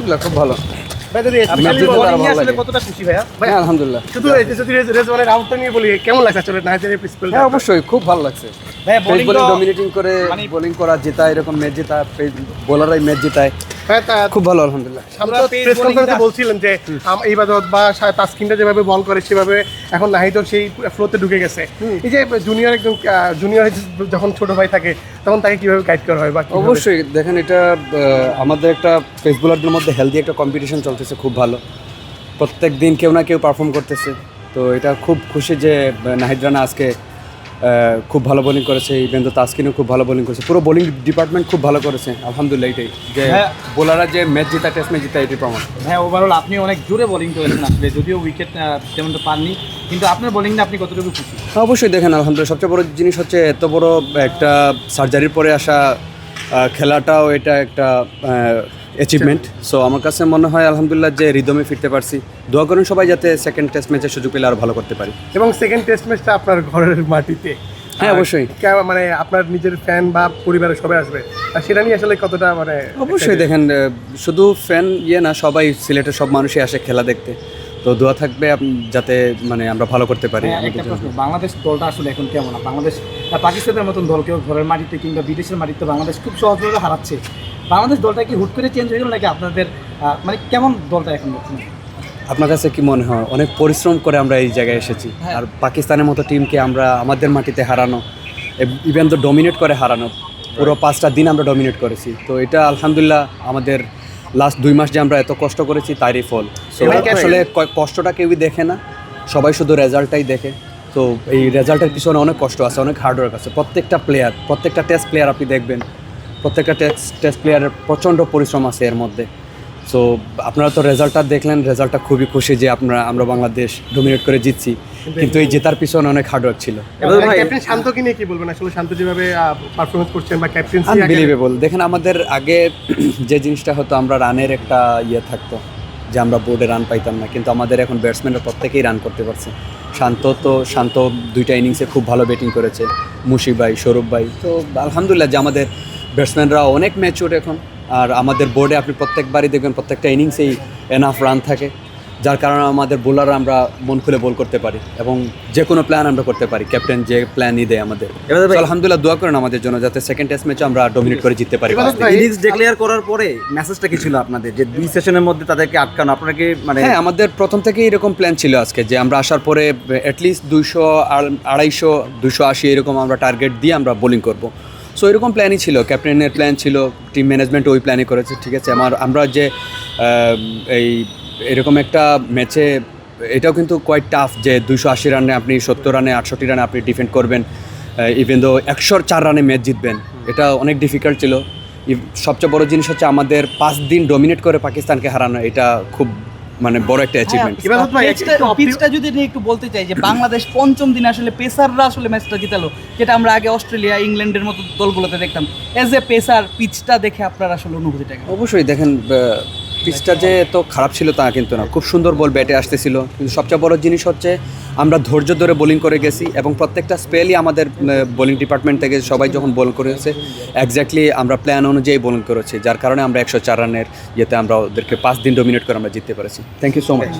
আলহামদুলিল্লাহ খুব ভালো। কতটা খুশি ভাইয়া? হ্যাঁ আলহামদুলিল্লাহ। শুধু রেজওয়ানের আউটটা নিয়ে বলি, কেমন লাগছে আসলে নাহিদের পিসফুল? হ্যাঁ অবশ্যই খুব ভালো লাগছে। ভাইয়া বোলিং ডমিনেটিং করে বোলিং করা, জেতা, এরকম ম্যাচ জেতা, বোলাররাই ম্যাচ জেতায়, খুব ভালো আলহামদুলিল্লাহ। আমরা প্রেস কনফারেন্সে বলছিলেন যে ইবাদত বা তাসকিনটা যেভাবে বল করে সেভাবে এখন নাহিদও সেই ফ্লোতে ঢুকে গেছে। এই যে জুনিয়র যখন ছোট ভাই থাকে তখন তাকে কিভাবে গাইড করা হয়? বা অবশ্যই দেখেন, এটা আমাদের একটা পেস বোলারদের মধ্যে হেলদি একটা কম্পিটিশন চলতেছে, খুব ভালো। প্রত্যেক দিন কেউ না কেউ পারফর্ম করতেছে, তো এটা খুব খুশি যে নাহিদ রানা আজকে খুব ভালো বোলিং করেছে, ইভেন তো তাসকিনও খুব ভালো বোলিং করেছে, পুরো বোলিং ডিপার্টমেন্ট খুব ভালো করেছে আলহামদুলিল্লাহ। এটাই যে বোলাররা যে ম্যাচ জেতা, টেস্ট ম্যাচ জেতা, এটি প্রমাণ। হ্যাঁ, ওভারঅল আপনি অনেক জোরে বোলিং করেছেন আসলে, যদিও উইকেট তেমনটা পাননি, কিন্তু আপনার বোলিংটা আপনি কতটুকু খুশি? অবশ্যই দেখেন আলহামদুলিল্লাহ, সবচেয়ে বড় জিনিস হচ্ছে এত বড় একটা সার্জারির পরে আসা খেলাটাও এটা একটা অ্যাচিভমেন্ট। সো আমার কাছে মনে হয় আলহামদুলিল্লাহ যে রিদমে ফিরতে পারছি। দোয়া করেন সবাই যাতে সেকেন্ড টেস্ট ম্যাচের সুযোগ পেলে আরও ভালো করতে পারি। এবং সেকেন্ড টেস্ট ম্যাচটা আপনার ঘরের মাটিতে, হ্যাঁ অবশ্যই, মানে আপনার নিজের ফ্যান বা পরিবারের সবাই আসবে, আর সেটা নিয়ে আসলে কতটা মানে? অবশ্যই দেখেন, শুধু ফ্যান না, সবাই সিলেটের সব মানুষই আসে খেলা দেখতে, তো দোয়া থাকবে যাতে মানে আমরা ভালো করতে পারি। একটা প্রশ্ন, বাংলাদেশ দলটা আসলে এখন কেমন? বাংলাদেশ পাকিস্তানের মতন দলকেও ঘরের মাটিতে কিংবা বিদেশের মাটিতে বাংলাদেশ খুব সহজভাবে হারাচ্ছে। বাংলাদেশ দলটা কি হুট করে চেঞ্জ হয়ে গেল নাকি আপনাদের মানে কেমন দলটা এখন? আপনার কাছে কি মনে হয়? অনেক পরিশ্রম করে আমরা এই জায়গায় এসেছি, আর পাকিস্তানের মতো টিমকে আমরা আমাদের মাটিতে হারানো, ইভেন তো ডমিনেট করে হারানো, পুরো 5টা দিন আমরা ডমিনেট করেছি, তো এটা আলহামদুলিল্লাহ আমাদের লাস্ট 2 মাস যে আমরা এত কষ্ট করেছি তারই ফল। সো আসলে কষ্টটা কেউই দেখে না, সবাই শুধু রেজাল্টটাই দেখে। তো এই রেজাল্টের পিছনে অনেক কষ্ট আছে, অনেক হার্ডওয়ার্ক আছে। প্রত্যেকটা প্লেয়ার, প্রত্যেকটা টেস্ট প্লেয়ার আপনি দেখবেন, প্রত্যেকটা টেস্ট প্লেয়ারের প্রচণ্ড পরিশ্রম আছে এর মধ্যে। সো আপনারা তো রেজাল্টটা দেখলেন, রেজাল্টটা খুবই খুশি যে আমরা বাংলাদেশ ডমিনেট করে জিতছি, কিন্তু এই জেতার পিছনে অনেক হার্ডওয়ার্ক ছিল। ক্যাপ্টেন শান্তকে নিয়ে কি বলবেন? আসলে শান্ত যেভাবে পারফরমেন্স করছেন বা ক্যাপ্টেন্সি, আনবিলিভেবল। দেখেন আমাদের আগে যে জিনিসটা হতো, আমরা রানের একটা থাকতো যে আমরা বোর্ডে রান পাইতাম না, কিন্তু আমাদের এখন ব্যাটসম্যানরা প্রত্যেকেই রান করতে পারছে। শান্ত 2টা ইনিংসে খুব ভালো ব্যাটিং করেছে, মুশি ভাই, সৌরভ ভাই। তো আলহামদুলিল্লাহ যে আমাদের ব্যাটসম্যানরা অনেক ম্যাচিউর এখন, আর আমাদের বোর্ডে আপনি প্রত্যেকবারই দেখবেন প্রত্যেকটা ইনিংসেই এনাফ রান থাকে, যার কারণে আমাদের বোলাররা আমরা মন খুলে বল করতে পারি এবং যে কোনো প্ল্যান আমরা করতে পারি, ক্যাপ্টেন যে প্ল্যানই দেয় আমাদের। আলহামদুলিল্লাহ দোয়া করেন আমাদের জন্য যাতে সেকেন্ড টেস্ট ম্যাচে আমরা ডমিনেট করে জিততে পারি। ইনিংস ডিক্লেয়ার করার পরে মেসেজটা কি ছিল আপনাদের, যে 2 সেশনের মধ্যে তাদেরকে আটকানো? আপনারা কি মানে? হ্যাঁ, আমাদের প্রথম থেকেই এরকম প্ল্যান ছিল আজকে, যে আমরা আসার পরে অ্যাটলিস্ট 200, 250, 280 এরকম আমরা টার্গেট দিয়ে আমরা বোলিং করব। সো এরকম প্ল্যানই ছিল, ক্যাপ্টেনের প্ল্যান ছিল, টিম ম্যানেজমেন্ট ওই প্ল্যানই করেছে, ঠিক আছে। আমরা যে এই এরকম একটা ম্যাচে, এটাও কিন্তু কোয়াইট টাফ যে 280 রানে আপনি 70 রানে 68 রানে আপনি ডিফেন্ড করবেন, ইভেন দো 104 রানে ম্যাচ জিতবেন, এটা অনেক ডিফিকাল্ট ছিল। সবচেয়ে বড় জিনিস হচ্ছে আমাদের 5 দিন ডমিনেট করে পাকিস্তানকে হারানো, এটা খুব মানে বড় একটা অ্যাচিভমেন্ট। পিচটা যদি একটু বলতে চাই যে বাংলাদেশ 5ম দিন আসলে পেসাররা আসলে ম্যাচটা জিতালো, যেটা আমরা আগে অস্ট্রেলিয়া, ইংল্যান্ডের মতো দলগুলোতে দেখতাম। এজ এ পেসার পিচটা দেখে আপনার আসলে অনুভূতিটা? অবশ্যই দেখেন, পিচটা যে এত খারাপ ছিল তা কিন্তু না, খুব সুন্দর বল ব্যাটে আসতেছিল, কিন্তু সবচেয়ে বড় জিনিস হচ্ছে আমরা ধৈর্য ধরে বোলিং করে গেছি এবং প্রত্যেকটা স্পেলই আমাদের বোলিং ডিপার্টমেন্ট থেকে সবাই যখন বল করেছে এক্স্যাক্টলি আমরা প্ল্যান অনুযায়ী বোলিং করেছি, যার কারণে আমরা 104 রানের আমরা ওদেরকে 5 দিন ডমিনেট করে আমরা জিততে পেরেছি। Thank you so much.